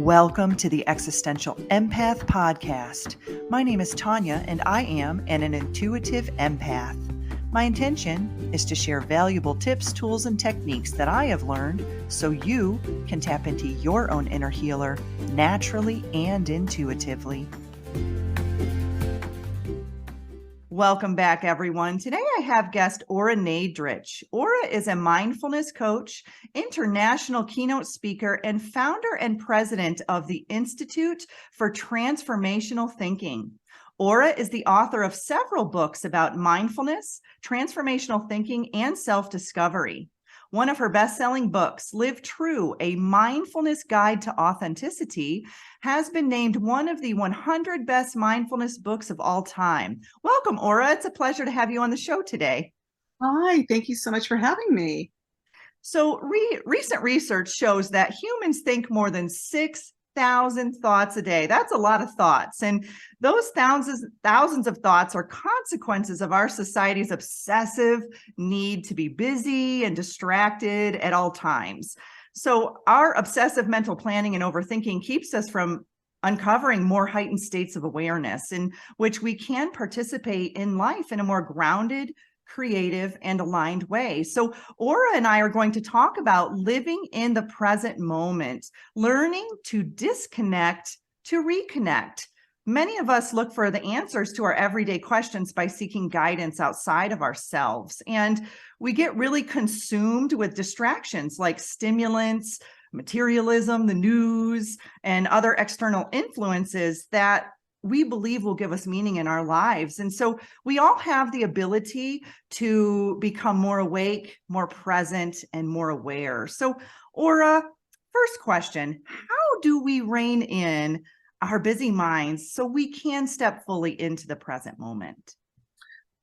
Welcome to the Existential Empath Podcast. My name is Tanya, and I am an intuitive empath. My intention is to share valuable tips, tools, and techniques that I have learned so you can tap into your own inner healer naturally and intuitively. Welcome back, everyone. Today I have guest Ora Nadrich. Ora is a mindfulness coach, international keynote speaker, and founder and president of the Institute for Transformational Thinking. Ora is the author of several books about mindfulness, transformational thinking, and self-discovery. One of her best-selling books, Live True, A Mindfulness Guide to Authenticity, has been named one of the 100 best mindfulness books of all time. Welcome, Ora. It's a pleasure to have you on the show today. Hi, thank you so much for having me. So recent research shows that humans think more than 6,000 thoughts a day. That's a lot of thoughts. And those thousands of thoughts are consequences of our society's obsessive need to be busy and distracted at all times. So our obsessive mental planning and overthinking keeps us from uncovering more heightened states of awareness in which we can participate in life in a more grounded, creative, and aligned way. So Ora and I are going to talk about living in the present moment, learning to disconnect to reconnect. Many of us look for the answers to our everyday questions by seeking guidance outside of ourselves. And we get really consumed with distractions like stimulants, materialism, the news, and other external influences that we believe will give us meaning in our lives. And so we all have the ability to become more awake, more present, and more aware. So, Ora, first question, how do we rein in our busy minds so we can step fully into the present moment?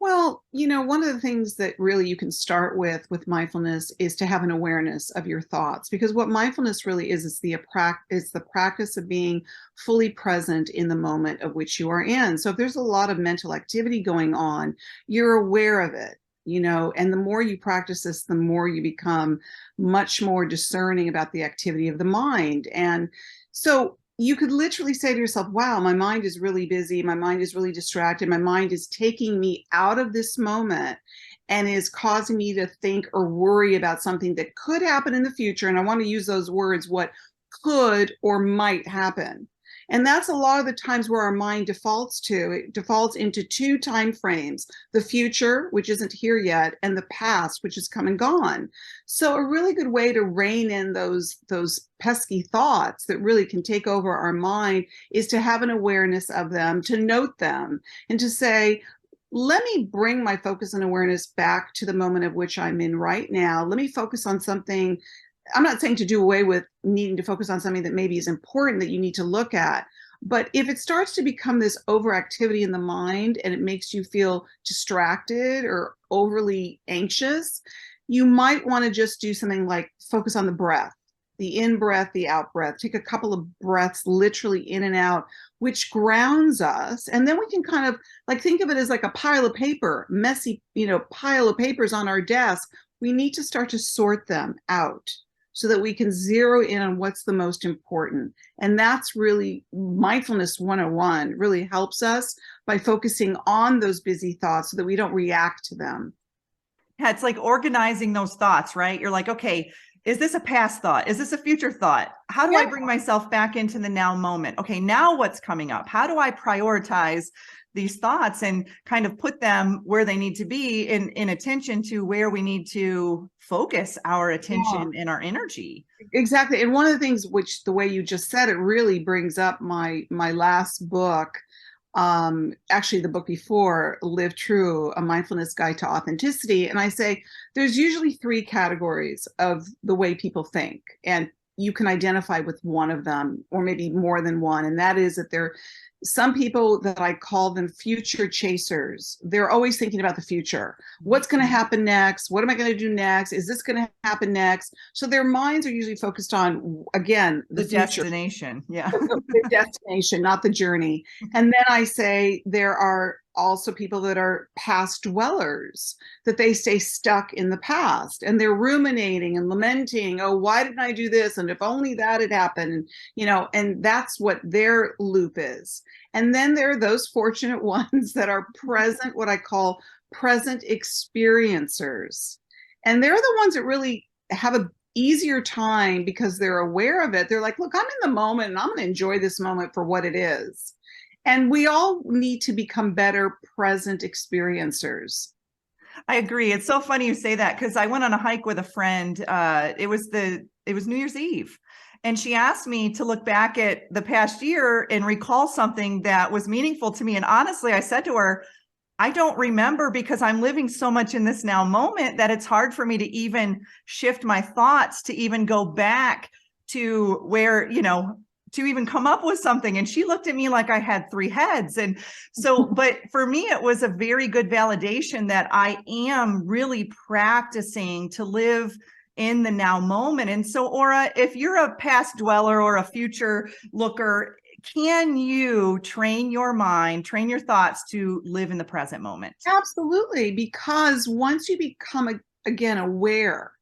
Well, one of the things that really you can start with mindfulness is to have an awareness of your thoughts, because what mindfulness really is the practice of being fully present in the moment of which you are in. So if there's a lot of mental activity going on, you're aware of it. And the more you practice this, the more you become much more discerning about the activity of the mind. And so you could literally say to yourself, wow, my mind is really busy. My mind is really distracted. My mind is taking me out of this moment and is causing me to think or worry about something that could happen in the future. And I want to use those words, what could or might happen. And that's a lot of the times where our mind defaults to. It defaults into two time frames, the future, which isn't here yet, and the past, which is come and gone. So a really good way to rein in those pesky thoughts that really can take over our mind is to have an awareness of them, to note them, and to say, let me bring my focus and awareness back to the moment of which I'm in right now. Let me focus on something. I'm not saying to do away with needing to focus on something that maybe is important that you need to look at. But if it starts to become this overactivity in the mind and it makes you feel distracted or overly anxious, you might want to just do something like focus on the breath, the in breath, the out breath. Take a couple of breaths literally in and out, which grounds us. And then we can kind of think of it as like a pile of paper, messy, pile of papers on our desk. We need to start to sort them out so that we can zero in on what's the most important. And that's really mindfulness 101 really helps us by focusing on those busy thoughts so that we don't react to them. Yeah, it's like organizing those thoughts, right? You're like, okay, is this a past thought? Is this a future thought? How do I bring myself back into the now moment? Okay, now what's coming up? How do I prioritize these thoughts and kind of put them where they need to be in attention to where we need to focus our attention and our energy? Exactly. And one of the things, which the way you just said it really brings up my last book, actually the book before, Live True, A Mindfulness Guide to Authenticity. And I say there's usually three categories of the way people think, and you can identify with one of them or maybe more than one. And that is that they're some people that I call them future chasers. They're always thinking about the future. What's going to happen next? What am I going to do next? Is this going to happen next? So their minds are usually focused on, again, the future. Destination. Yeah. The destination, not the journey. And then I say there are also people that are past dwellers, that they stay stuck in the past and they're ruminating and lamenting, oh, why didn't I do this? And if only that had happened, and that's what their loop is. And then there are those fortunate ones that are present, what I call present experiencers. And they're the ones that really have a easier time because they're aware of it. They're like, look, I'm in the moment and I'm going to enjoy this moment for what it is. And we all need to become better present experiencers. I agree. It's so funny you say that because I went on a hike with a friend. It was New Year's Eve. And she asked me to look back at the past year and recall something that was meaningful to me. And honestly, I said to her, I don't remember because I'm living so much in this now moment that it's hard for me to even shift my thoughts to even go back to where, to even come up with something. And she looked at me like I had three heads. And so, but for me, it was a very good validation that I am really practicing to live in the now moment. And so, Ora, if you're a past dweller or a future looker, can you train your mind, train your thoughts to live in the present moment? Absolutely, because once you become, again, aware,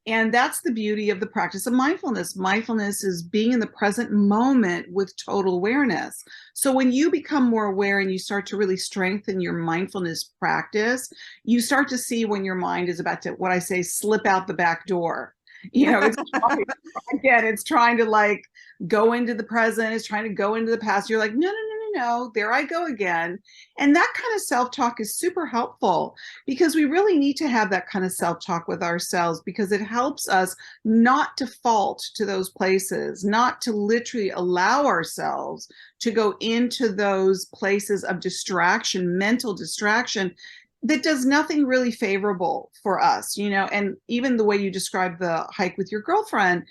and that's the beauty of the practice of mindfulness. Mindfulness is being in the present moment with total awareness. So when you become more aware and you start to really strengthen your mindfulness practice, you start to see when your mind is about to, what I say, slip out the back door. It's trying to like go into the present, it's trying to go into the past. You're like, no, there I go again. And that kind of self-talk is super helpful because we really need to have that kind of self-talk with ourselves because it helps us not default to those places, not to literally allow ourselves to go into those places of distraction, mental distraction, that does nothing really favorable for us, and even the way you described the hike with your girlfriend,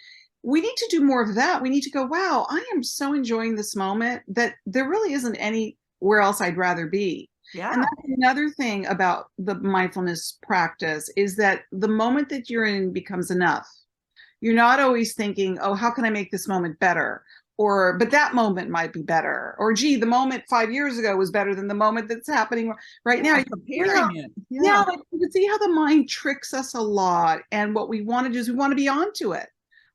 we need to do more of that. We need to go, wow, I am so enjoying this moment that there really isn't anywhere else I'd rather be. Yeah. And that's another thing about the mindfulness practice is that the moment that you're in becomes enough. You're not always thinking, oh, how can I make this moment better? But that moment might be better. Or, gee, the moment 5 years ago was better than the moment that's happening right now. Comparing it. Like you can see how the mind tricks us a lot. And what we want to do is we want to be onto it.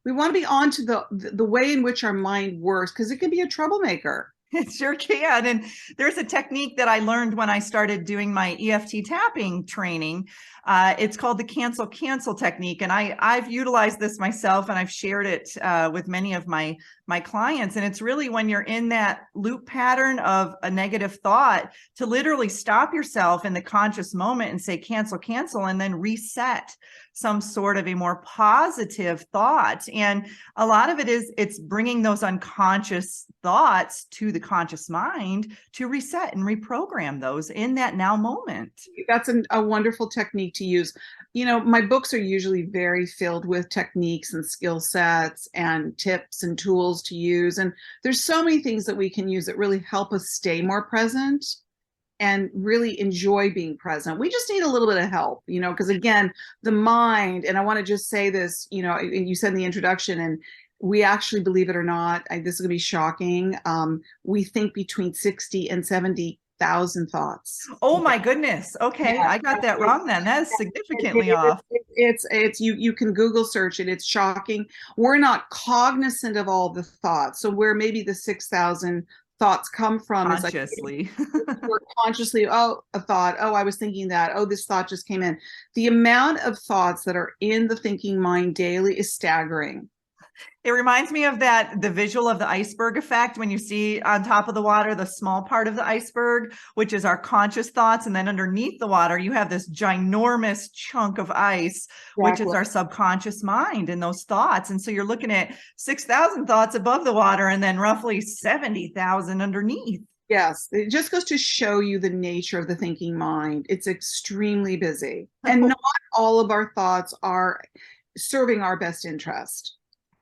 We want to be onto the way in which our mind works because it can be a troublemaker. It sure can. And there's a technique that I learned when I started doing my EFT tapping training. It's called the cancel technique. And I've utilized this myself and I've shared it with many of my clients. And it's really when you're in that loop pattern of a negative thought to literally stop yourself in the conscious moment and say, cancel, and then reset some sort of a more positive thought. And a lot of it is it's bringing those unconscious thoughts to the conscious mind to reset and reprogram those in that now moment. That's a wonderful technique to use. My books are usually very filled with techniques and skill sets and tips and tools to use. And there's so many things that we can use that really help us stay more present and really enjoy being present. We just need a little bit of help, because again, the mind, and I want to just say this, you said in the introduction, and we actually, believe it or not, this is going to be shocking. We think between 60 and 70,000 thoughts. Oh my goodness. Okay. Yeah. I got that wrong then. That is significantly off. It's you can Google search it. It's shocking. We're not cognizant of all the thoughts. So where maybe the 6,000 thoughts come from consciously. Is like we're consciously, a thought, I was thinking that, this thought just came in. The amount of thoughts that are in the thinking mind daily is staggering. It reminds me of the visual of the iceberg effect when you see on top of the water, the small part of the iceberg, which is our conscious thoughts. And then underneath the water, you have this ginormous chunk of ice, which is our subconscious mind and those thoughts. And so you're looking at 6,000 thoughts above the water and then roughly 70,000 underneath. Yes, it just goes to show you the nature of the thinking mind. It's extremely busy. And not all of our thoughts are serving our best interest.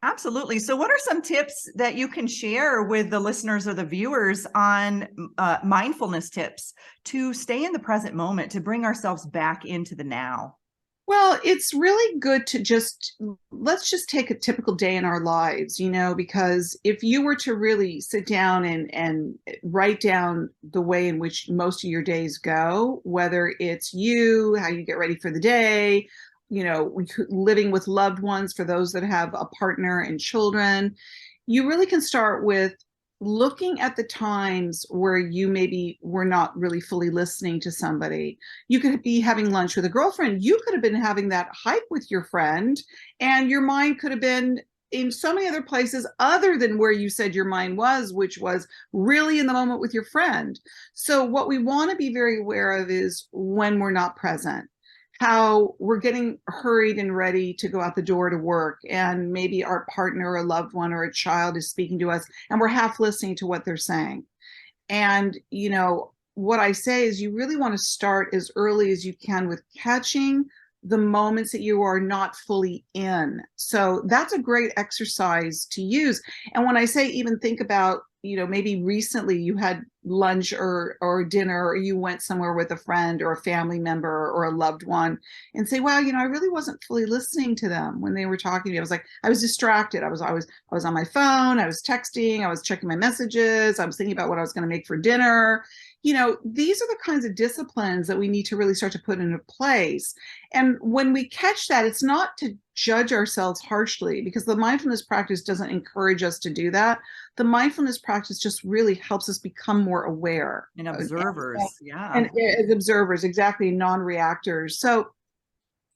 Absolutely. So what are some tips that you can share with the listeners or the viewers on mindfulness tips to stay in the present moment, to bring ourselves back into the now? Well, it's really good to let's just take a typical day in our lives, because if you were to really sit down and write down the way in which most of your days go, whether it's how you get ready for the day, living with loved ones for those that have a partner and children, you really can start with looking at the times where you maybe were not really fully listening to somebody. You could be having lunch with a girlfriend. You could have been having that hike with your friend, and your mind could have been in so many other places other than where you said your mind was, which was really in the moment with your friend. So what we want to be very aware of is when we're not present, how we're getting hurried and ready to go out the door to work, and maybe our partner or a loved one or a child is speaking to us and we're half listening to what they're saying. And what I say is you really want to start as early as you can with catching the moments that you are not fully in. So that's a great exercise to use. And when I say even think about, maybe recently you had lunch or dinner, or you went somewhere with a friend or a family member or a loved one, and say, wow, I really wasn't fully listening to them when they were talking to me. I was distracted. I was on my phone. I was texting. I was checking my messages. I was thinking about what I was going to make for dinner. These are the kinds of disciplines that we need to really start to put into place. And when we catch that, it's not to judge ourselves harshly, because the mindfulness practice doesn't encourage us to do that. The mindfulness practice just really helps us become more aware. And observers. Yeah. And as observers, exactly, non-reactors. So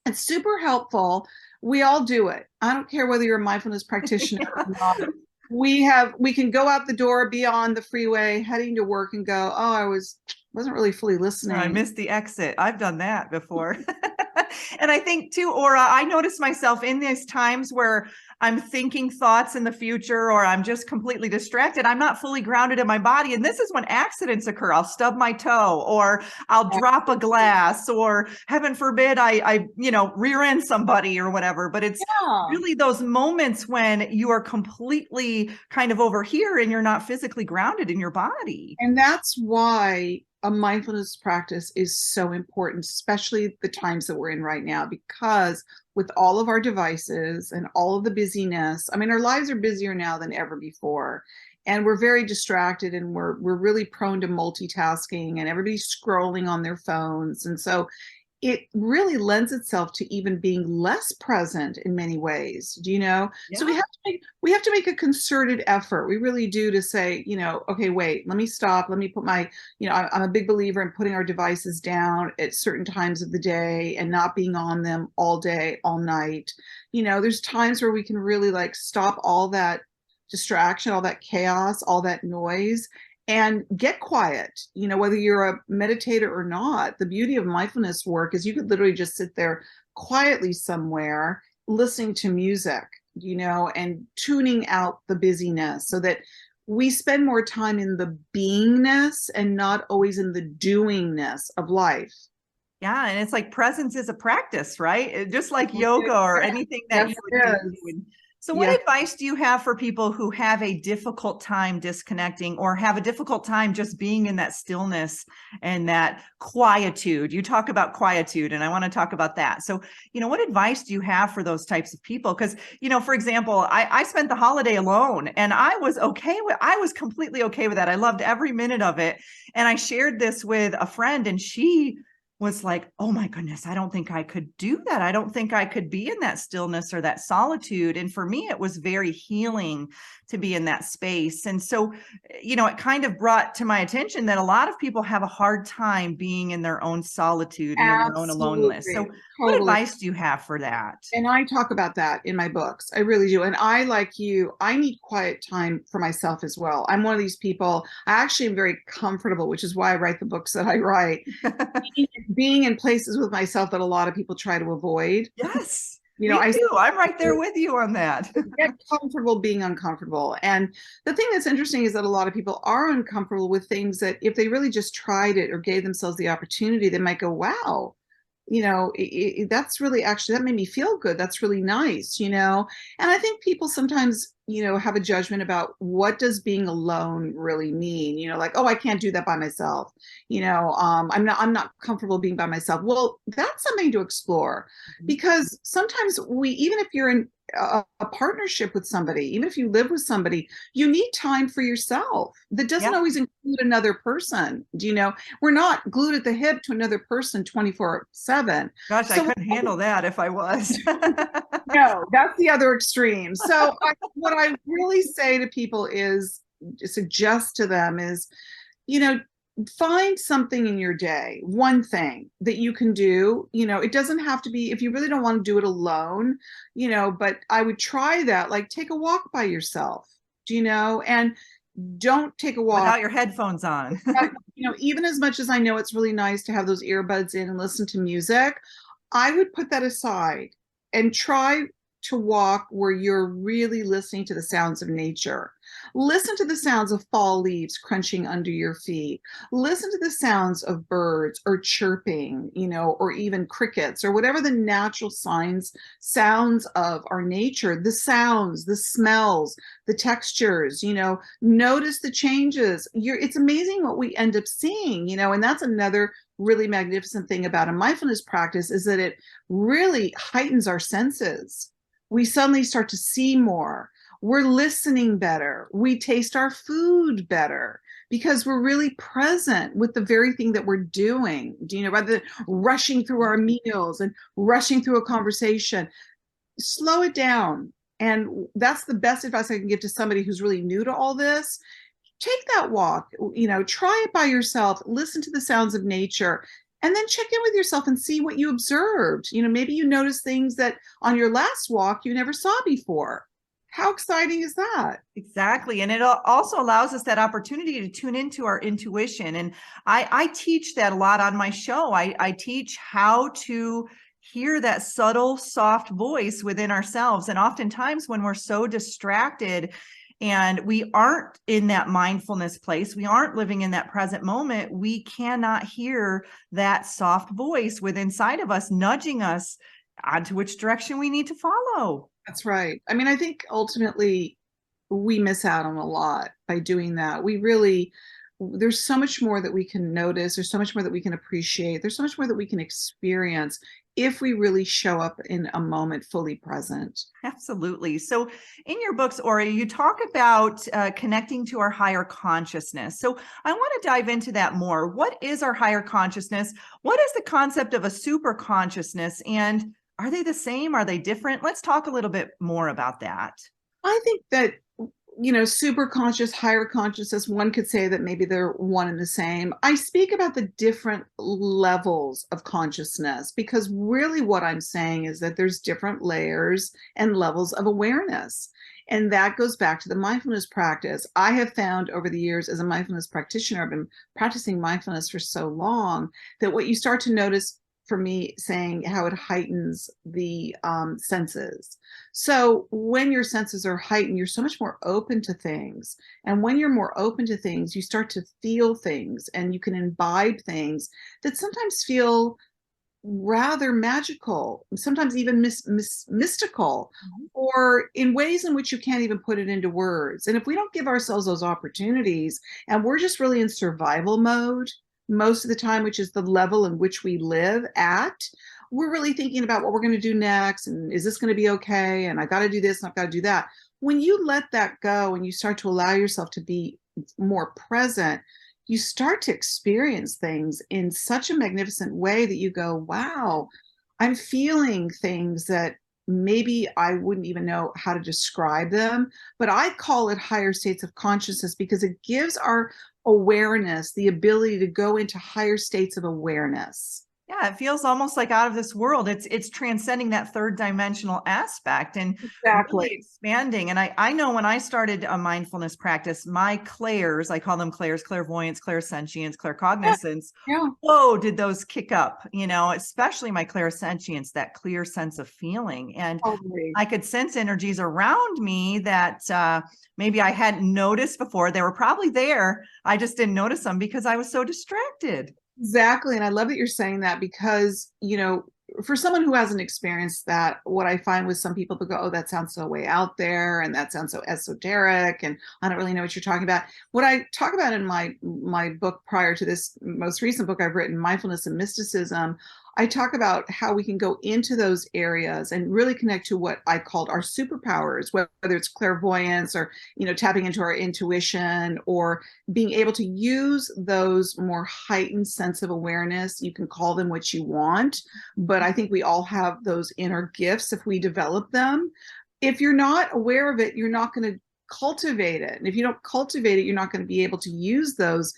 it's super helpful. We all do it. I don't care whether you're a mindfulness practitioner or not. We can go out the door, be on the freeway, heading to work, and go, oh, wasn't really fully listening. I missed the exit. I've done that before. And I think too, Ora, I notice myself in these times where I'm thinking thoughts in the future, or I'm just completely distracted. I'm not fully grounded in my body. And this is when accidents occur. I'll stub my toe, or I'll drop a glass, or heaven forbid, I rear end somebody or whatever. But it's really those moments when you are completely kind of over here and you're not physically grounded in your body. And that's why a mindfulness practice is so important, especially the times that we're in right now, because with all of our devices and all of the busyness, I mean, our lives are busier now than ever before. And we're very distracted, and we're really prone to multitasking, and everybody's scrolling on their phones. And so it really lends itself to even being less present in many ways. Yeah. So we have to make a concerted effort. We really do, to say, okay, wait, let me stop. Let me put my, I'm a big believer in putting our devices down at certain times of the day and not being on them all day, all night. There's times where we can really stop all that distraction, all that chaos, all that noise, and get quiet. Whether you're a meditator or not, the beauty of mindfulness work is you could literally just sit there quietly somewhere listening to music, and tuning out the busyness, so that we spend more time in the beingness and not always in the doingness of life. Yeah. And it's like presence is a practice, right? Just like yoga or anything that you would do. So what advice do you have for people who have a difficult time disconnecting, or have a difficult time just being in that stillness and that quietude? You talk about quietude, and I want to talk about that. So, what advice do you have for those types of people? Because, for example, I spent the holiday alone, and I was completely okay with that. I loved every minute of it. And I shared this with a friend, and she was like, oh my goodness, I don't think I could do that. I don't think I could be in that stillness or that solitude. And for me, it was very healing to be in that space. And so, it kind of brought to my attention that a lot of people have a hard time being in their own solitude and in their own aloneness. So what advice do you have for that? And I talk about that in my books. I really do. And I, like you, I need quiet time for myself as well. I'm one of these people. I actually am very comfortable, which is why I write the books that I write. Being in places with myself that a lot of people try to avoid. Yes. I'm right there with you on that. Get comfortable being uncomfortable. And the thing that's interesting is that a lot of people are uncomfortable with things that if they really just tried it or gave themselves the opportunity, they might go, wow, that's really actually, that made me feel good. That's really nice, And I think people sometimes, have a judgment about what does being alone really mean, like, oh, I can't do that by myself. I'm not comfortable being by myself. Well, that's something to explore, because sometimes even if you're in a partnership with somebody, even if you live with somebody, you need time for yourself. That doesn't Yeah. always include another person. We're not glued at the hip to another person 24/7. Gosh, I So couldn't handle that if I was. no, that's the other extreme. So what I really say to people is, suggest to them is, you know, find something in your day, one thing that you can do. It doesn't have to be, if you really don't want to do it alone, but I would try that, like take a walk by yourself, and don't take a walk Without your headphones on. even as much as I know it's really nice to have those earbuds in and listen to music, I would put that aside and try to walk where you're really listening to the sounds of nature. Listen to the sounds of fall leaves crunching under your feet. Listen to the sounds of birds or chirping, or even crickets, or whatever the natural sounds of our nature, the sounds, the smells, the textures, notice the changes. It's amazing what we end up seeing, and that's another really magnificent thing about a mindfulness practice, is that it really heightens our senses. We suddenly start to see more. We're listening better. We taste our food better because we're really present with the very thing that we're doing, rather than rushing through our meals and rushing through a conversation. Slow it down. And that's the best advice I can give to somebody who's really new to all this. Take that walk, try it by yourself, listen to the sounds of nature, and then check in with yourself and see what you observed. Maybe you notice things that on your last walk you never saw before. How exciting is that? Exactly. And it also allows us that opportunity to tune into our intuition. And I teach that a lot on my show. I teach how to hear that subtle, soft voice within ourselves. And oftentimes when we're so distracted and we aren't in that mindfulness place, we aren't living in that present moment, we cannot hear that soft voice within inside of us, nudging us onto which direction we need to follow. That's right. I mean, I think ultimately we miss out on a lot by doing that. There's so much more that we can notice. There's so much more that we can appreciate. There's so much more that we can experience if we really show up in a moment fully present. Absolutely. So in your books, Ora, you talk about connecting to our higher consciousness. So I want to dive into that more. What is our higher consciousness? What is the concept of a super consciousness? And are they the same? Are they different? Let's talk a little bit more about that. I think that, super conscious, higher consciousness, one could say that maybe they're one and the same. I speak about the different levels of consciousness because really what I'm saying is that there's different layers and levels of awareness. And that goes back to the mindfulness practice. I have found over the years as a mindfulness practitioner, I've been practicing mindfulness for so long, that what you start to notice, for me, saying how it heightens the senses. So when your senses are heightened, you're so much more open to things. And when you're more open to things, you start to feel things and you can imbibe things that sometimes feel rather magical, sometimes even mystical, or in ways in which you can't even put it into words. And if we don't give ourselves those opportunities and we're just really in survival mode most of the time, which is the level in which we live at, we're really thinking about what we're going to do next. And is this going to be okay? And I got to do this and I've got to do that. When you let that go and you start to allow yourself to be more present, you start to experience things in such a magnificent way that you go, wow, I'm feeling things that maybe I wouldn't even know how to describe them, but I call it higher states of consciousness because it gives our awareness the ability to go into higher states of awareness. Yeah, it feels almost like out of this world. It's transcending that third dimensional aspect and really Exactly. expanding. And I know when I started a mindfulness practice, my clairs, I call them clairs, clairvoyance, clairsentience, claircognizance. Yeah. Whoa, did those kick up, especially my clairsentience, that clear sense of feeling. And Totally. I could sense energies around me that maybe I hadn't noticed before. They were probably there. I just didn't notice them because I was so distracted. Exactly. And I love that you're saying that because, for someone who hasn't experienced that, what I find with some people, to go, oh, that sounds so way out there and that sounds so esoteric and I don't really know what you're talking about. What I talk about in my book prior to this most recent book I've written, Mindfulness and Mysticism, I talk about how we can go into those areas and really connect to what I called our superpowers, whether it's clairvoyance or, tapping into our intuition or being able to use those more heightened sense of awareness. You can call them what you want, but I think we all have those inner gifts if we develop them. If you're not aware of it, you're not going to cultivate it. And if you don't cultivate it, you're not going to be able to use those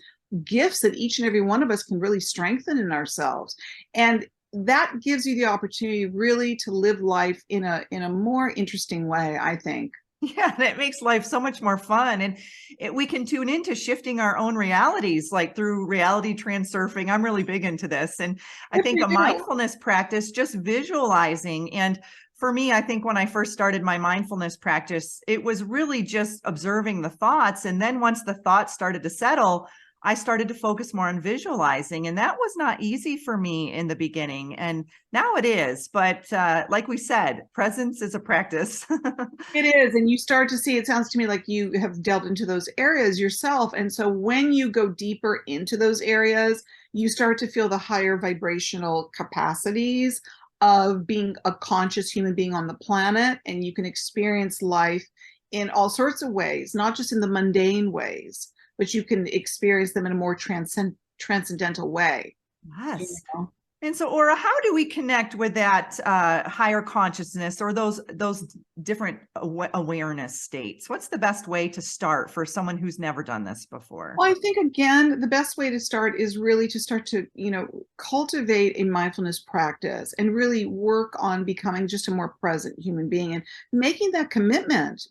gifts that each and every one of us can really strengthen in ourselves. And that gives you the opportunity really to live life in a more interesting way, I think. Yeah, that makes life so much more fun. And we can tune into shifting our own realities, like through reality transurfing. I'm really big into this. And I Good for think a you. mindfulness practice, just visualizing. And for me, I think when I first started my mindfulness practice, it was really just observing the thoughts. And then once the thoughts started to settle, I started to focus more on visualizing. And that was not easy for me in the beginning. And now it is. But like we said, presence is a practice. It is. And you start to see, it sounds to me like you have delved into those areas yourself. And so when you go deeper into those areas, you start to feel the higher vibrational capacities of being a conscious human being on the planet. And you can experience life in all sorts of ways, not just in the mundane ways, but you can experience them in a more transcendental way. You Yes. know? And so, Ora, how do we connect with that higher consciousness or those different awareness states? What's the best way to start for someone who's never done this before? Well, I think again, the best way to start is really to start to, cultivate a mindfulness practice and really work on becoming just a more present human being and making that commitment,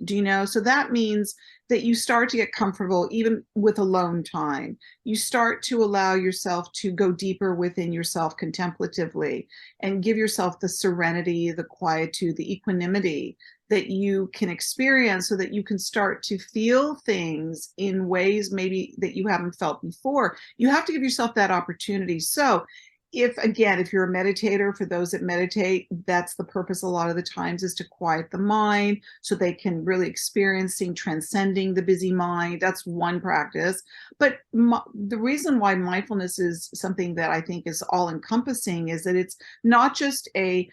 So that means that you start to get comfortable even with alone time. You start to allow yourself to go deeper within yourself contemplatively and give yourself the serenity, the quietude, the equanimity that you can experience so that you can start to feel things in ways maybe that you haven't felt before. You have to give yourself that opportunity. So if you're a meditator, for those that meditate, that's the purpose a lot of the times, is to quiet the mind so they can really experience transcending the busy mind. That's one practice. But the reason why mindfulness is something that I think is all encompassing is that it's not just a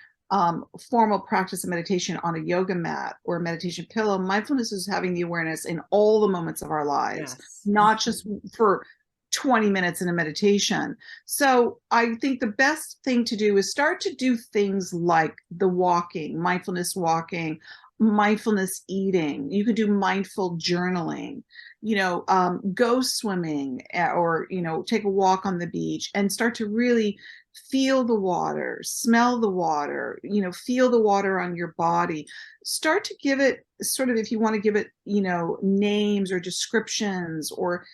formal practice of meditation on a yoga mat or a meditation pillow. Mindfulness is having the awareness in all the moments of our lives, Yes. not just for 20 minutes in a meditation. So I think the best thing to do is start to do things like the mindfulness walking, mindfulness eating. You could do mindful journaling, go swimming or, take a walk on the beach and start to really feel the water, smell the water, feel the water on your body. Start to give it sort of, if you want to give it, names or descriptions or,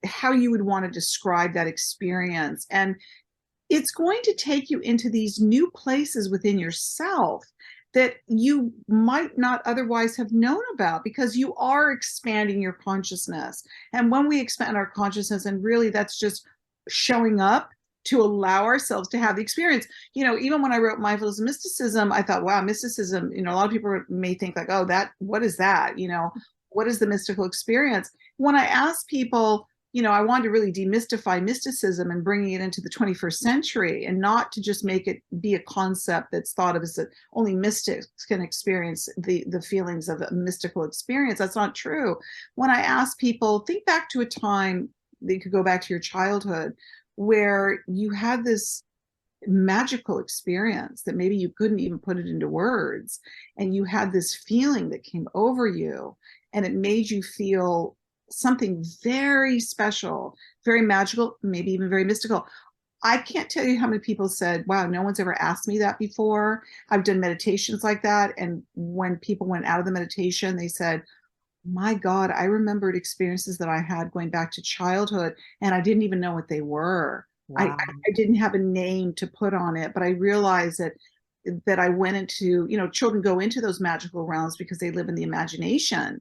how you would want to describe that experience. And it's going to take you into these new places within yourself that you might not otherwise have known about because you are expanding your consciousness. And when we expand our consciousness, and really that's just showing up to allow ourselves to have the experience. Even when I wrote Mindfulness and Mysticism, I thought, wow, mysticism, a lot of people may think like, oh, what is that? What is the mystical experience? When I asked people, I wanted to really demystify mysticism and bringing it into the 21st century and not to just make it be a concept that's thought of as that only mystics can experience the feelings of a mystical experience. That's not true. When I ask people, think back to a time that you could go back to your childhood where you had this magical experience that maybe you couldn't even put it into words, and you had this feeling that came over you and it made you feel something very special, very magical, maybe even very mystical. I can't tell you how many people said, wow, no one's ever asked me that before. I've done meditations like that, and when people went out of the meditation, they said, my God, I remembered experiences that I had going back to childhood, and I didn't even know what they were. Wow. I didn't have a name to put on it, but I realized that I went into, children go into those magical realms because they live in the imagination.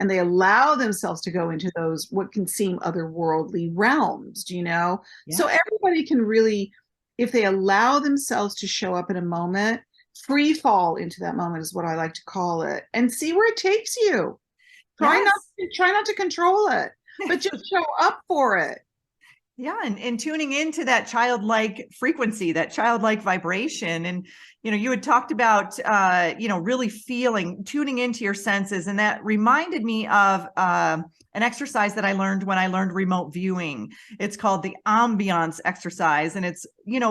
and they allow themselves to go into those, what can seem otherworldly realms, So Yes. everybody can really, if they allow themselves to show up in a moment, free fall into that moment is what I like to call it, and see where it takes you. Yes. Try not to control it, but just show up for it. Yeah, and tuning into that childlike frequency, that childlike vibration. And, you had talked about, really tuning into your senses. And that reminded me of an exercise that I learned when I learned remote viewing. It's called the ambiance exercise. And it's,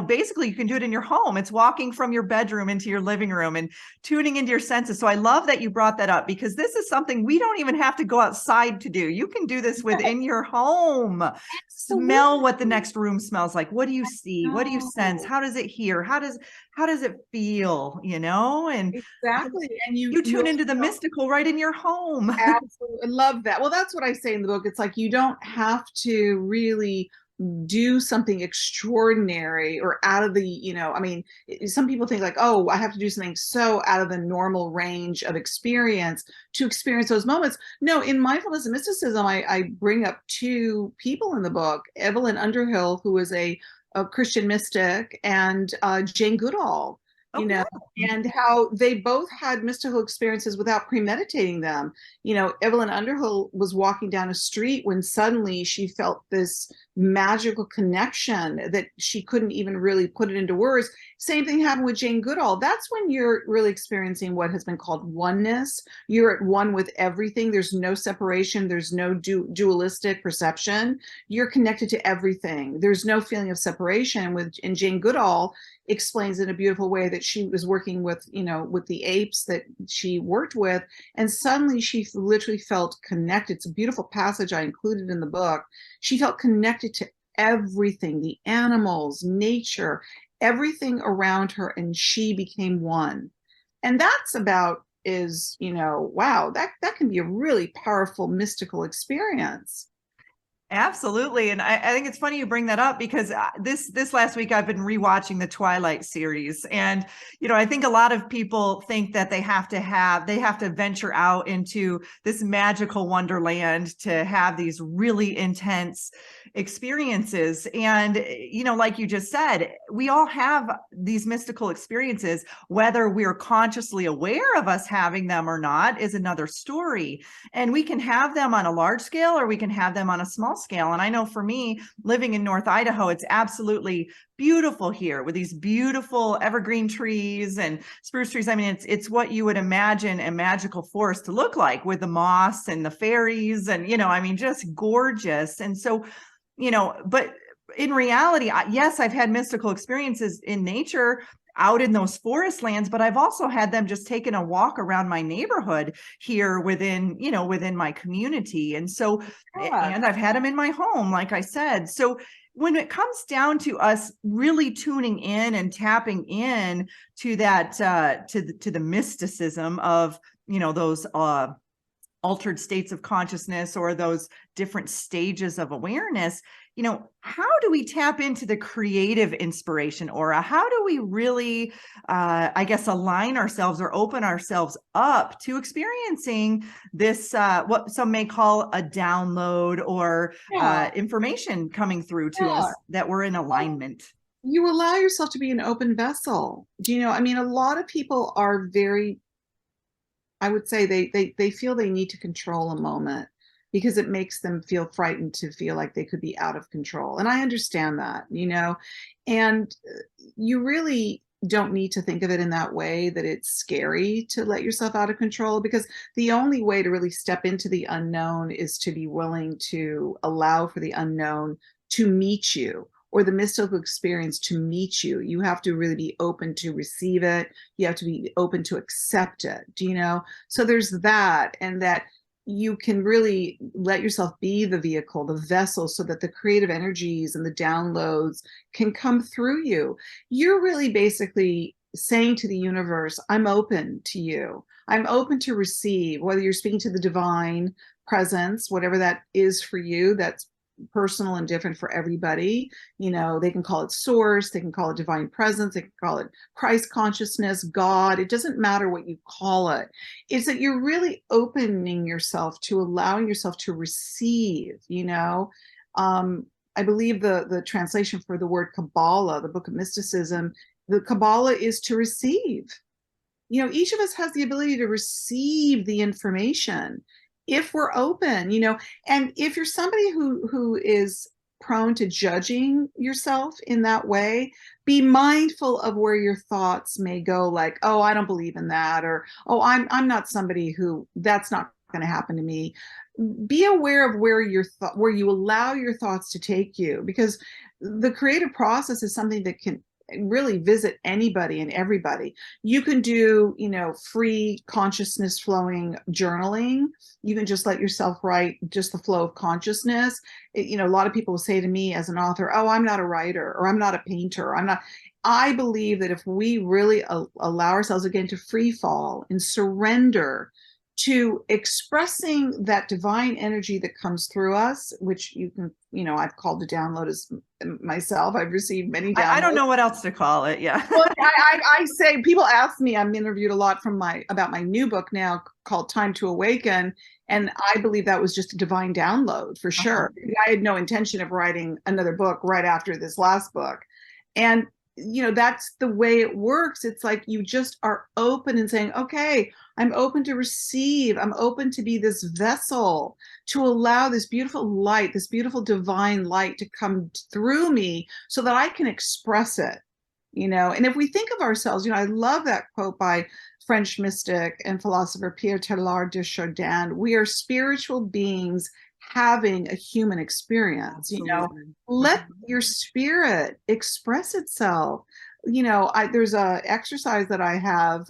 basically you can do it in your home. It's walking from your bedroom into your living room and tuning into your senses. So I love that you brought that up, because this is something we don't even have to go outside to do. You can do this within your home. Smell what the next room smells like. What do you see? What do you sense? How does it hear? How does it feel? And Exactly. And you tune you'll into the mystical right in your home. absolutely love that. Well, that's what I say in the book. It's like you don't have to really do something extraordinary or out of the, some people think like, oh, I have to do something so out of the normal range of experience to experience those moments. No, in mindfulness and mysticism, I bring up two people in the book, Evelyn Underhill, who is a Christian mystic, and Jane Goodall, Oh, yeah. and how they both had mystical experiences without premeditating them. Evelyn Underhill was walking down a street when suddenly she felt this magical connection that she couldn't even really put it into words. Same thing happened with Jane Goodall. That's when you're really experiencing what has been called oneness. You're at one with everything. There's no separation. There's no dualistic perception. You're connected to everything. There's no feeling of separation. And Jane Goodall explains in a beautiful way that she was working with, with the apes that she worked with, and suddenly she literally felt connected. It's a beautiful passage I included in the book. She felt connected to everything, the animals, nature, everything around her, and she became one. And that's about wow, that can be a really powerful mystical experience. Absolutely. And I think it's funny you bring that up, because this last week I've been rewatching the Twilight series. And, I think a lot of people think that they have to venture out into this magical wonderland to have these really intense experiences. And, like you just said, we all have these mystical experiences. Whether we're consciously aware of us having them or not is another story. And we can have them on a large scale, or we can have them on a small scale. And I know for me, living in North Idaho, it's absolutely beautiful here with these beautiful evergreen trees and spruce trees. I mean, it's what you would imagine a magical forest to look like, with the moss and the fairies and, just gorgeous. And so, but in reality, yes, I've had mystical experiences in nature out in those forest lands, but I've also had them just taking a walk around my neighborhood here within my community. And so, and I've had them in my home, like I said. So when it comes down to us really tuning in and tapping in to that, to the mysticism of, those, altered states of consciousness, or those different stages of awareness, how do we tap into the creative inspiration, Ora? How do we really, align ourselves or open ourselves up to experiencing this, what some may call a download, or information coming through to us, that we're in alignment? You allow yourself to be an open vessel. A lot of people are very, I would say they feel they need to control a moment because it makes them feel frightened to feel like they could be out of control. And I understand that, and you really don't need to think of it in that way, that it's scary to let yourself out of control, because the only way to really step into the unknown is to be willing to allow for the unknown to meet you, or the mystical experience to meet you. You have to really be open to receive it. You have to be open to accept it. So there's that, and that you can really let yourself be the vehicle, the vessel, so that the creative energies and the downloads can come through you. You're really basically saying to the universe, I'm open to you. I'm open to receive, whether you're speaking to the divine presence, whatever that is for you, that's personal and different for everybody. They can call it source, they can call it divine presence, they can call it Christ consciousness, God. It doesn't matter what you call it. It's that you're really opening yourself to allowing yourself to receive. I believe the translation for the word Kabbalah, the book of mysticism, the Kabbalah is to receive. Each of us has the ability to receive the information if we're open, and if you're somebody who is prone to judging yourself in that way, be mindful of where your thoughts may go, like, oh, I don't believe in that, or, oh, I'm not somebody who, that's not going to happen to me. Be aware of where you allow your thoughts to take you, because the creative process is something that can really visit anybody and everybody. You can do, free consciousness flowing journaling. You can just let yourself write just the flow of consciousness. A lot of people will say to me as an author, oh, I'm not a writer, or I'm not a painter, or I'm not. I believe that if we really allow ourselves again to free fall and surrender to expressing that divine energy that comes through us, which you can, I've called to download as myself. I've received many downloads. I don't know what else to call it. Yeah. Well, I say, people ask me, I'm interviewed a lot about my new book now called Time to Awaken. And I believe that was just a divine download for sure. I had no intention of writing another book right after this last book. And that's the way it works. It's like you just are open and saying, okay, I'm open to receive. I'm open to be this vessel to allow this beautiful light, this beautiful divine light to come through me so that I can express it, And if we think of ourselves, I love that quote by French mystic and philosopher Pierre Teilhard de Chardin. We are spiritual beings having a human experience. Let your spirit express itself. There's a exercise that I have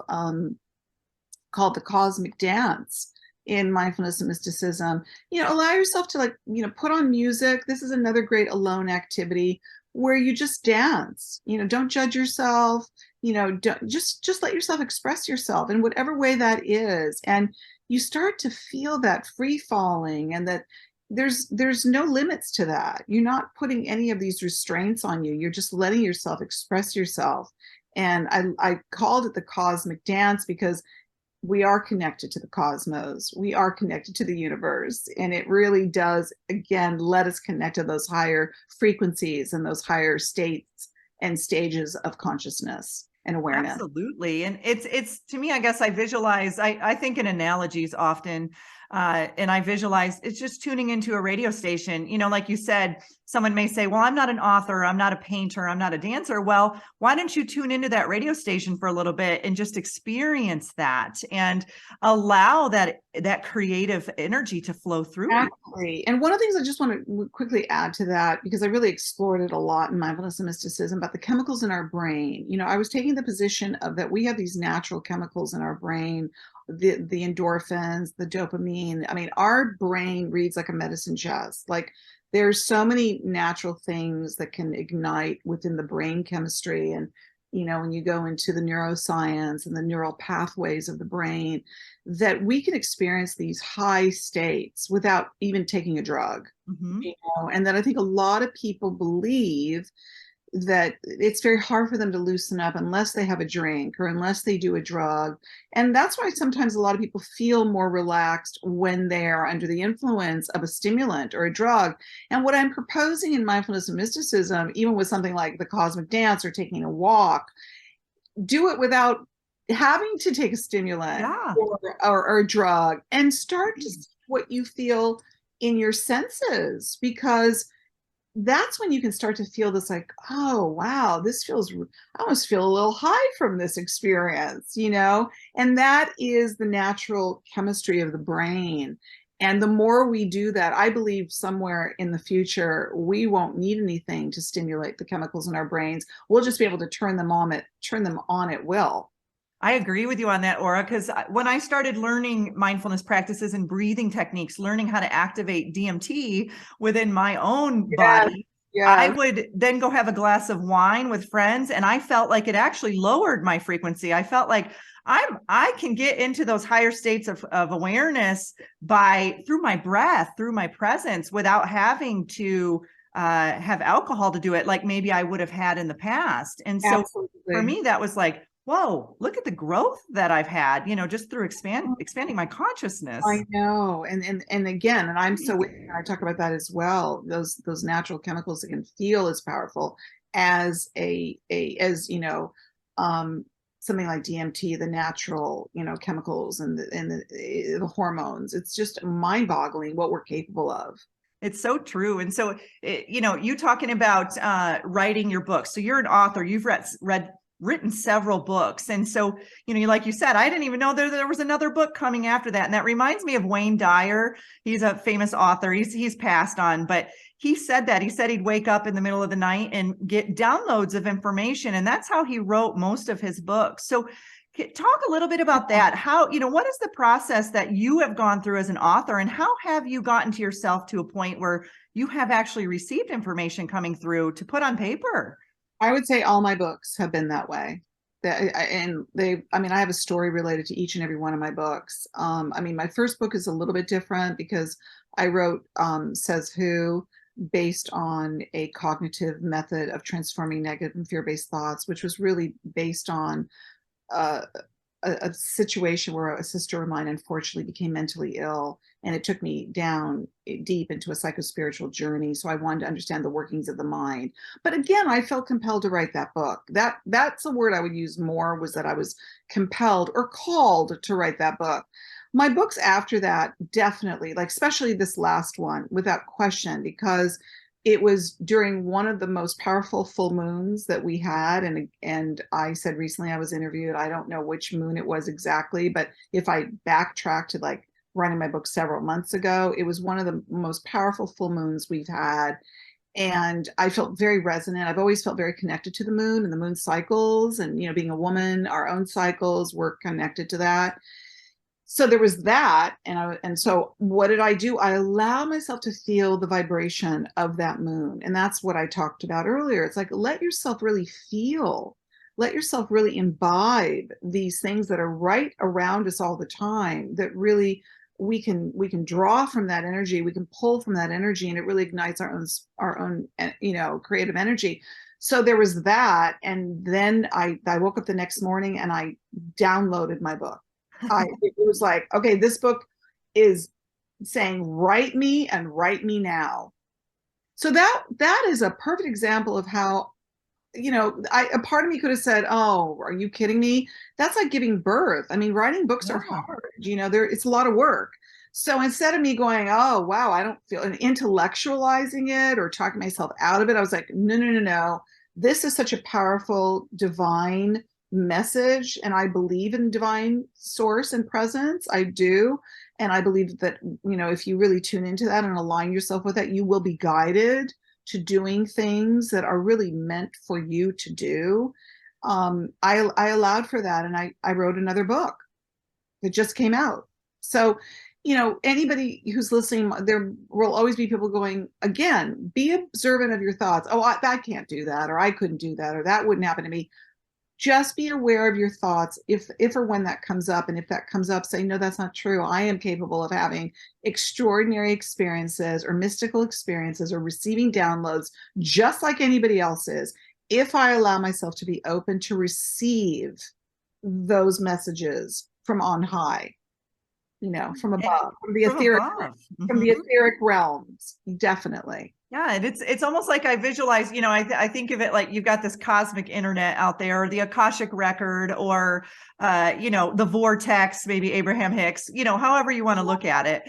called the cosmic dance in mindfulness and mysticism. Allow yourself to put on music. This is another great alone activity where you just dance. Don't judge yourself. Don't just let yourself express yourself in whatever way that is, and you start to feel that free falling, and that there's no limits to that. You're not putting any of these restraints on you. You're just letting yourself express yourself. And I called it the cosmic dance because we are connected to the cosmos. We are connected to the universe. And it really does, again, let us connect to those higher frequencies and those higher states and stages of consciousness and awareness. Absolutely. And it's to me, I guess I visualize, I think in analogies often, and I visualize it's just tuning into a radio station. Like you said, someone may say, well, I'm not an author, I'm not a painter, I'm not a dancer. Well, why don't you tune into that radio station for a little bit and just experience that and allow that creative energy to flow through? Exactly. And one of the things I just want to quickly add to that, because I really explored it a lot in mindfulness and mysticism, about the chemicals in our brain. I was taking the position of that we have these natural chemicals in our brain, the endorphins, the dopamine. I mean, our brain reads like a medicine chest. Like, there's so many natural things that can ignite within the brain chemistry. And, when you go into the neuroscience and the neural pathways of the brain, that we can experience these high states without even taking a drug, and that I think a lot of people believe that it's very hard for them to loosen up unless they have a drink or unless they do a drug. And that's why sometimes a lot of people feel more relaxed when they're under the influence of a stimulant or a drug. And what I'm proposing in mindfulness and mysticism, even with something like the cosmic dance or taking a walk, do it without having to take a stimulant or a drug, and start to see what you feel in your senses, because that's when you can start to feel this, like, oh, wow, this feels, I almost feel a little high from this experience, and that is the natural chemistry of the brain. And the more we do that, I believe somewhere in the future, we won't need anything to stimulate the chemicals in our brains. We'll just be able to turn them on at will. I agree with you on that, Ora, because when I started learning mindfulness practices and breathing techniques, learning how to activate DMT within my own body, I Yeah. would then go have a glass of wine with friends, and I felt like it actually lowered my frequency. I felt like I can get into those higher states of awareness through my breath, through my presence, without having to have alcohol to do it, like maybe I would have had in the past. And so for Absolutely. me, that was like, whoa, look at the growth that I've had, just through expanding my consciousness. I know. And again, and I'm so with you, and I talk about that as well. Those natural chemicals that can feel as powerful as as something like DMT, the natural, chemicals and the hormones. It's just mind-boggling what we're capable of. It's so true. And so, you talking about writing your book. So you're an author, you've written several books. And so, like you said, I didn't even know there was another book coming after that. And that reminds me of Wayne Dyer. He's a famous author. He's passed on, but he said he'd wake up in the middle of the night and get downloads of information. And that's how he wrote most of his books. So talk a little bit about that. How, what is the process that you have gone through as an author, and how have you gotten to yourself to a point where you have actually received information coming through to put on paper? I would say all my books have been that way. I have a story related to each and every one of my books. My first book is a little bit different because I wrote Says Who, based on a cognitive method of transforming negative and fear-based thoughts, which was really based on uh, a situation where a sister of mine unfortunately became mentally ill, and it took me down deep into a psychospiritual journey. So I wanted to understand the workings of the mind. But again, I felt compelled to write that book. That's a word I would use more, was that I was compelled or called to write that book. My books after that, definitely, like especially this last one, without question, because it was during one of the most powerful full moons that we had. And I said recently, I was interviewed, I don't know which moon it was exactly, but if I backtrack to like writing my book several months ago, it was one of the most powerful full moons we've had. And I felt very resonant. I've always felt very connected to the moon and the moon cycles, and being a woman, our own cycles, we're connected to that. So there was that, and so what did I do? I allow myself to feel the vibration of that moon, and that's what I talked about earlier. It's like, let yourself really feel, let yourself really imbibe these things that are right around us all the time, that really we can draw from that energy, we can pull from that energy, and it really ignites our own creative energy. So there was that, and then I woke up the next morning and I downloaded my book. It was like, okay, this book is saying, write me and write me now. So that is a perfect example of how, a part of me could have said, oh, are you kidding me? That's like giving birth. I mean, writing books are hard, it's a lot of work. So instead of me going, oh, wow, I don't feel, and intellectualizing it or talking myself out of it, I was like, no, no, no, no. This is such a powerful, divine message, and I believe in divine source and presence. I do. And I believe that, if you really tune into that and align yourself with that, you will be guided to doing things that are really meant for you to do. I allowed for that, and I wrote another book that just came out. So, anybody who's listening, there will always be people going, again, be observant of your thoughts. Oh, I can't do that, or I couldn't do that, or that wouldn't happen to me. Just be aware of your thoughts if or when that comes up. And if that comes up, say, no, that's not true. I am capable of having extraordinary experiences or mystical experiences or receiving downloads just like anybody else is, if I allow myself to be open to receive those messages from on high, from above, from the etheric realms. Definitely. Yeah, and it's almost like I visualize, I think of it like you've got this cosmic internet out there, or the Akashic record, or the vortex, maybe Abraham Hicks, however you want to look at it.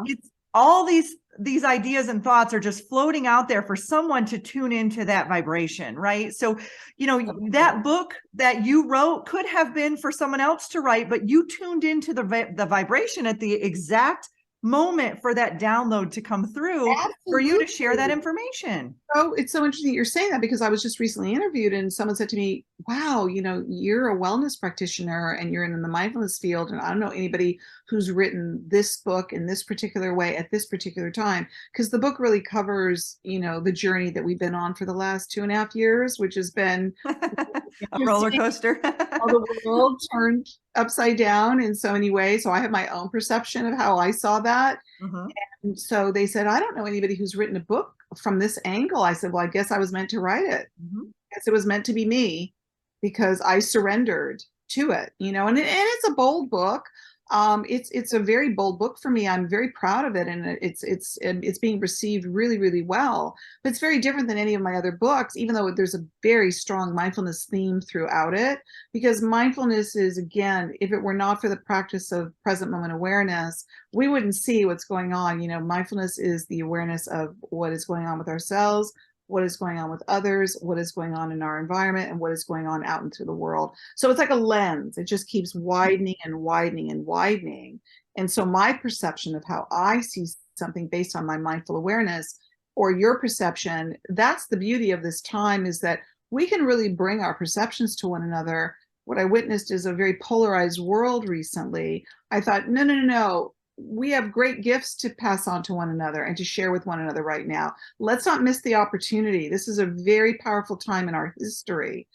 It's all these ideas and thoughts are just floating out there for someone to tune into that vibration, right? So, that book that you wrote could have been for someone else to write, but you tuned into the vibration at the exact moment for that download to come through. Absolutely. For you to share that information. Oh, it's so interesting that you're saying that, because I was just recently interviewed and someone said to me, wow, you're a wellness practitioner and you're in the mindfulness field. And I don't know anybody who's written this book in this particular way at this particular time. Because the book really covers, the journey that we've been on for the last 2.5 years, which has been A roller interesting. coaster. How the world turned upside down in so many ways. So I have my own perception of how I saw that. Mhm. And so they said, I don't know anybody who's written a book from this angle. I said, well, I guess I was meant to write it. Mhm. I guess it was meant to be me because I surrendered to it, and it's a bold book. It's a very bold book for me. I'm very proud of it, and it's being received really, really well. But it's very different than any of my other books, even though there's a very strong mindfulness theme throughout it. Because mindfulness is, again, if it were not for the practice of present moment awareness, we wouldn't see what's going on. Mindfulness is the awareness of what is going on with ourselves, what is going on with others, what is going on in our environment, and what is going on out into the world. So it's like a lens. It just keeps widening and widening and widening. And so my perception of how I see something based on my mindful awareness, or your perception, that's the beauty of this time, is that we can really bring our perceptions to one another. What I witnessed is a very polarized world recently. I thought, no, no, no, no. We have great gifts to pass on to one another and to share with one another right now. Let's not miss the opportunity. This is a very powerful time in our history.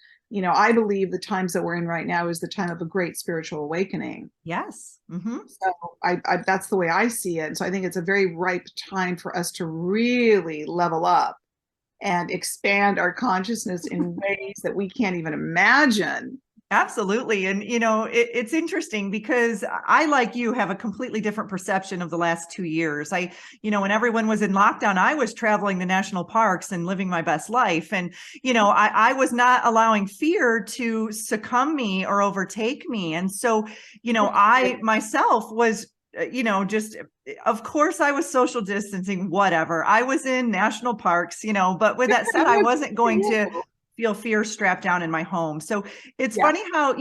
I believe the times that we're in right now is the time of a great spiritual awakening. Yes. Hmm. So that's the way I see it. And so I think it's a very ripe time for us to really level up and expand our consciousness in ways that we can't even imagine. Absolutely. And, it's interesting because I, like you, have a completely different perception of the last 2 years. When everyone was in lockdown, I was traveling the national parks and living my best life. And, I was not allowing fear to succumb me or overtake me. And so, I myself was just, of course, I was social distancing, whatever. I was in national parks, but with that said, I wasn't going to feel fear strapped down in my home. So it's Yeah. funny how,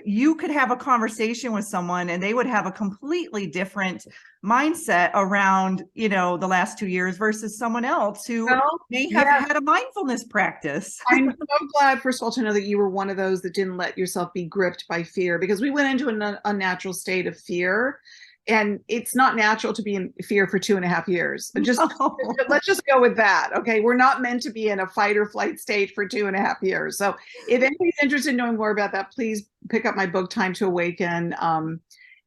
you could have a conversation with someone and they would have a completely different mindset around, the last 2 years versus someone else who Well, may have yeah, had a mindfulness practice. I'm so glad, first of all, to know that you were one of those that didn't let yourself be gripped by fear, because we went into an unnatural state of fear. And it's not natural to be in fear for 2.5 years. No. Let's just go with that. Okay. We're not meant to be in a fight or flight state for 2.5 years. So if anybody's interested in knowing more about that, please pick up my book, Time to Awaken.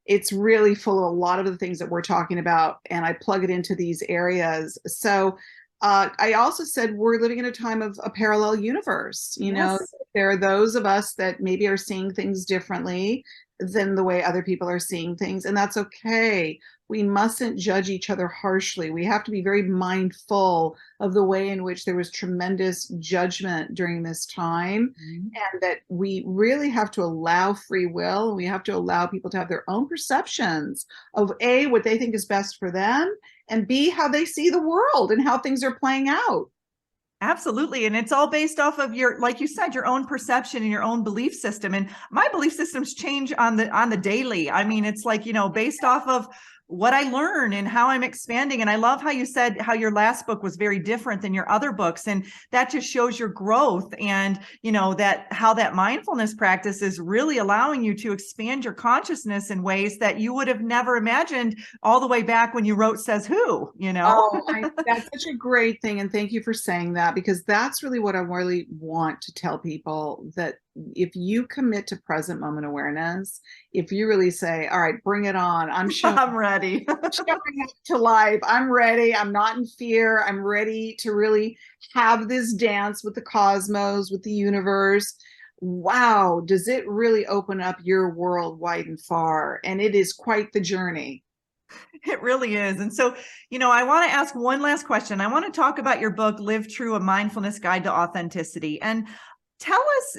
It's really full of a lot of the things that we're talking about, and I plug it into these areas. So I also said we're living in a time of a parallel universe. Yes. There are those of us that maybe are seeing things differently than the way other people are seeing things, and that's okay. We mustn't judge each other harshly. We have to be very mindful of the way in which there was tremendous judgment during this time, Mhm. and that we really have to allow free will. We have to allow people to have their own perceptions of A, what they think is best for them, and B, how they see the world and how things are playing out. Absolutely. And it's all based off of your, like you said, your own perception and your own belief system. And my belief systems change on the daily. I mean, it's like, based off of what I learn and how I'm expanding. And I love how you said how your last book was very different than your other books. And that just shows your growth and, that how that mindfulness practice is really allowing you to expand your consciousness in ways that you would have never imagined all the way back when you wrote Says Who. Oh, that's such a great thing. And thank you for saying that, because that's really what I really want to tell people, that if you commit to present moment awareness, if you really say, all right, bring it on. I'm ready. Showing up to life. I'm ready. I'm not in fear. I'm ready to really have this dance with the cosmos, with the universe. Wow, does it really open up your world wide and far? And it is quite the journey. It really is. And so, I want to ask one last question. I want to talk about your book, Live True, A Mindfulness Guide to Authenticity. And tell us,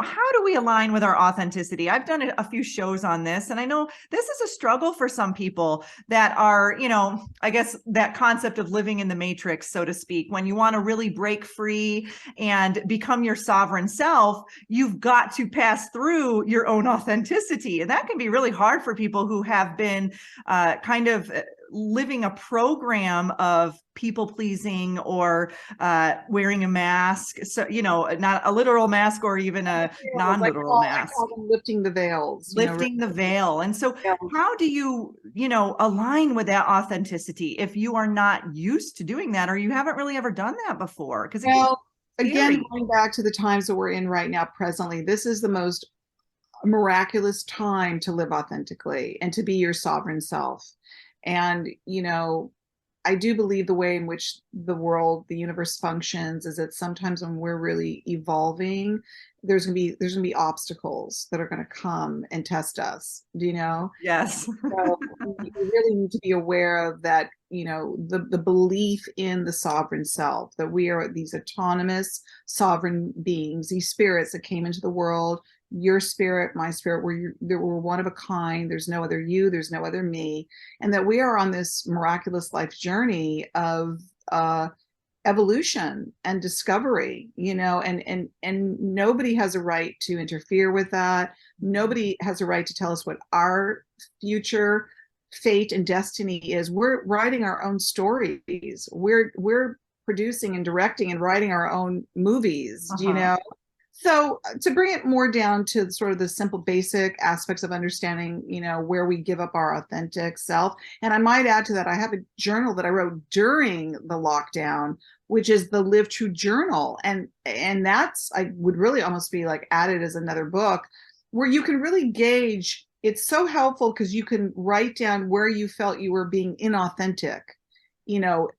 how do we align with our authenticity? I've done a few shows on this, and I know this is a struggle for some people that are, I guess that concept of living in the matrix, so to speak. When you want to really break free and become your sovereign self, you've got to pass through your own authenticity. And that can be really hard for people who have been kind of living a program of people pleasing or wearing a mask. So, not a literal mask or even a non-literal I mask. call them lifting the veils. Lifting the veil. And so how do you, align with that authenticity if you are not used to doing that, or you haven't really ever done that before? Because again, going back to the times that we're in right now, presently, this is the most miraculous time to live authentically and to be your sovereign self. And, I do believe the way in which the world, the universe functions is that sometimes when we're really evolving, there's gonna be obstacles that are gonna come and test us. Do you know? Yes. So you really need to be aware of that, the belief in the sovereign self, that we are these autonomous sovereign beings, these spirits that came into the world. Your spirit, my spirit, we're one of a kind. There's no other you, there's no other me. And that we are on this miraculous life journey of evolution and discovery, and nobody has a right to interfere with that. Nobody has a right to tell us what our future fate and destiny is. We're writing our own stories. We're producing and directing and writing our own movies. So to bring it more down to sort of the simple basic aspects of understanding, where we give up our authentic self. And I might add to that, I have a journal that I wrote during the lockdown, which is the Live True Journal. And that's, I would really almost be like added as another book where you can really gauge. It's so helpful because you can write down where you felt you were being inauthentic,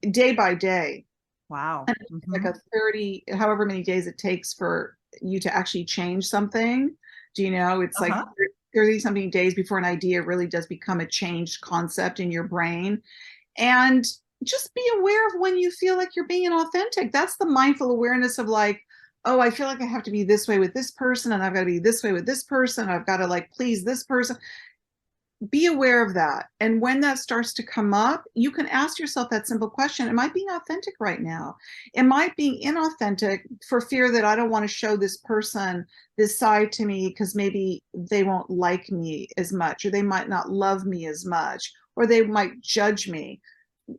day by day. Wow. Like a 30, however many days it takes for you to actually change something. It's like 30 something days before an idea really does become a changed concept in your brain. And just be aware of when you feel like you're being inauthentic. That's the mindful awareness of like, oh, I feel like I have to be this way with this person, and I've got to be this way with this person. I've got to like please this person. Be aware of that. And when that starts to come up, you can ask yourself that simple question: am I being authentic right now? Am I being inauthentic for fear that I don't want to show this person this side to me because maybe they won't like me as much, or they might not love me as much, or they might judge me?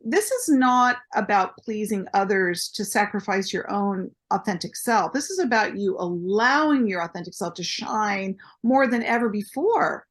This is not about pleasing others to sacrifice your own authentic self. This is about you allowing your authentic self to shine more than ever before.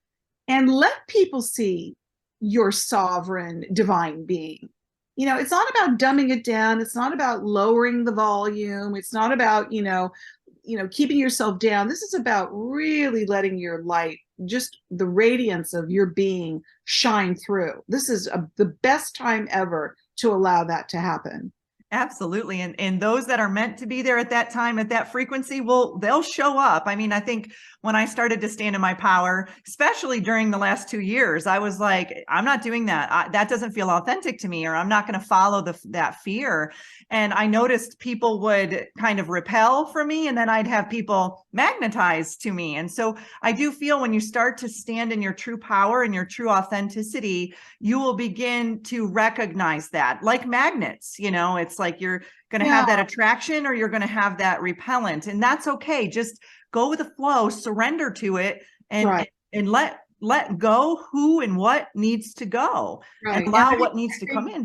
And let people see your sovereign divine being. It's not about dumbing it down. It's not about lowering the volume. It's not about, keeping yourself down. This is about really letting your light, just the radiance of your being, shine through. This is the best time ever to allow that to happen. Absolutely. And those that are meant to be there at that time, at that frequency, they'll show up. I mean, I think when I started to stand in my power, especially during the last 2 years, I was like, I'm not doing that. That doesn't feel authentic to me, or I'm not going to follow that fear. And I noticed people would kind of repel from me, and then I'd have people magnetize to me. And so I do feel when you start to stand in your true power and your true authenticity, you will begin to recognize that, like magnets. It's like you're going to have that attraction, or you're going to have that repellent, and that's okay. Just go with the flow, surrender to it, and let go who and what needs to go, and allow what needs to come in,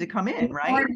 right?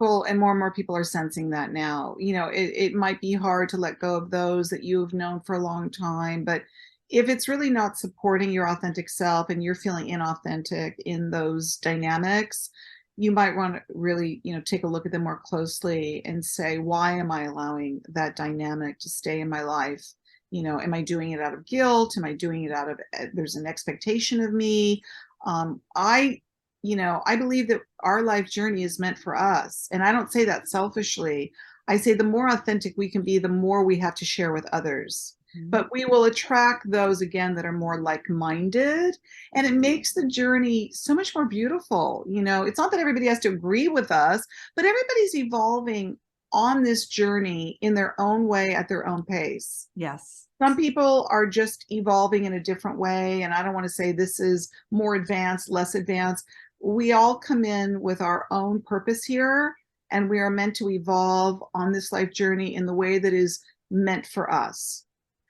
More and more people are sensing that now. It might be hard to let go of those that you've known for a long time, but if it's really not supporting your authentic self and you're feeling inauthentic in those dynamics, you might want to really, take a look at them more closely and say, why am I allowing that dynamic to stay in my life? Am I doing it out of guilt? Am I doing it out of, there's an expectation of me? I believe that our life journey is meant for us. And I don't say that selfishly. I say the more authentic we can be, the more we have to share with others. But we will attract those, again, that are more like-minded, and it makes the journey so much more beautiful. It's not that everybody has to agree with us, but everybody's evolving on this journey in their own way, at their own pace. Yes. Some people are just evolving in a different way, and I don't want to say this is more advanced, less advanced. We all come in with our own purpose here, and we are meant to evolve on this life journey in the way that is meant for us.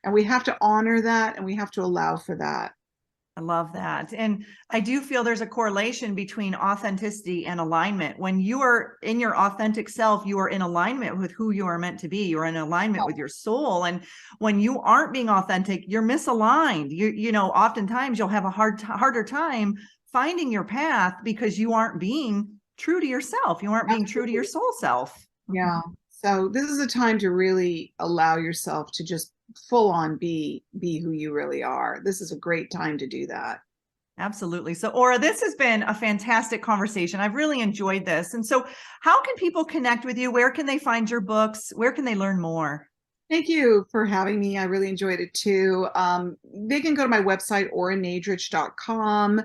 And we have to honor that, and we have to allow for that. I love that. And I do feel there's a correlation between authenticity and alignment. When you are in your authentic self, you are in alignment with who you are meant to be. You're in alignment with your soul. And when you aren't being authentic, you're misaligned. Oftentimes you'll have a harder time finding your path because you aren't being true to yourself. You aren't being true to your soul self. Yeah. So this is a time to really allow yourself to just full on be who you really are. This is a great time to do that. Absolutely. So, Ora, this has been a fantastic conversation. I've really enjoyed this. And so how can people connect with you? Where can they find your books? Where can they learn more? Thank you for having me. I really enjoyed it too. They can go to my website, oranadrich.com.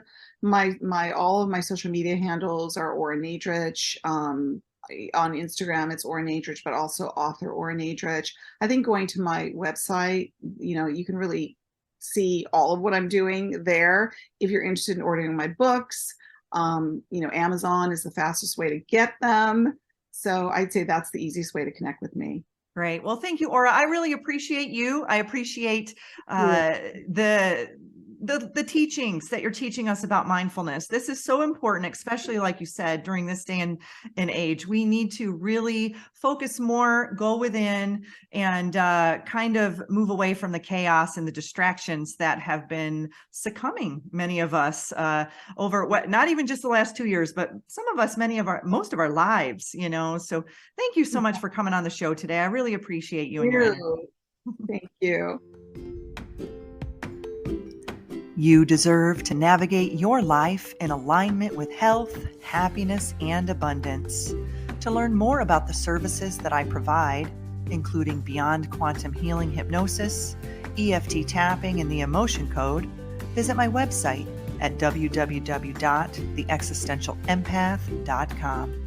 All of my social media handles are Ora Nadrich. On Instagram, it's Ora Nadrich, but also author Ora Nadrich. I think going to my website, you can really see all of what I'm doing there. If you're interested in ordering my books, Amazon is the fastest way to get them. So I'd say that's the easiest way to connect with me. Great. Well, thank you, Ora. I really appreciate you. I appreciate the teachings that you're teaching us about mindfulness. This is so important, especially like you said, during this day and age. We need to really focus more, go within, and kind of move away from the chaos and the distractions that have been succumbing many of us over not even just the last 2 years, but some of us, most of our lives, So thank you so much for coming on the show today. I really appreciate you and your energy. Thank you. You deserve to navigate your life in alignment with health, happiness, and abundance. To learn more about the services that I provide, including Beyond Quantum Healing Hypnosis, EFT tapping, and the Emotion Code, visit my website at www.theexistentialempath.com.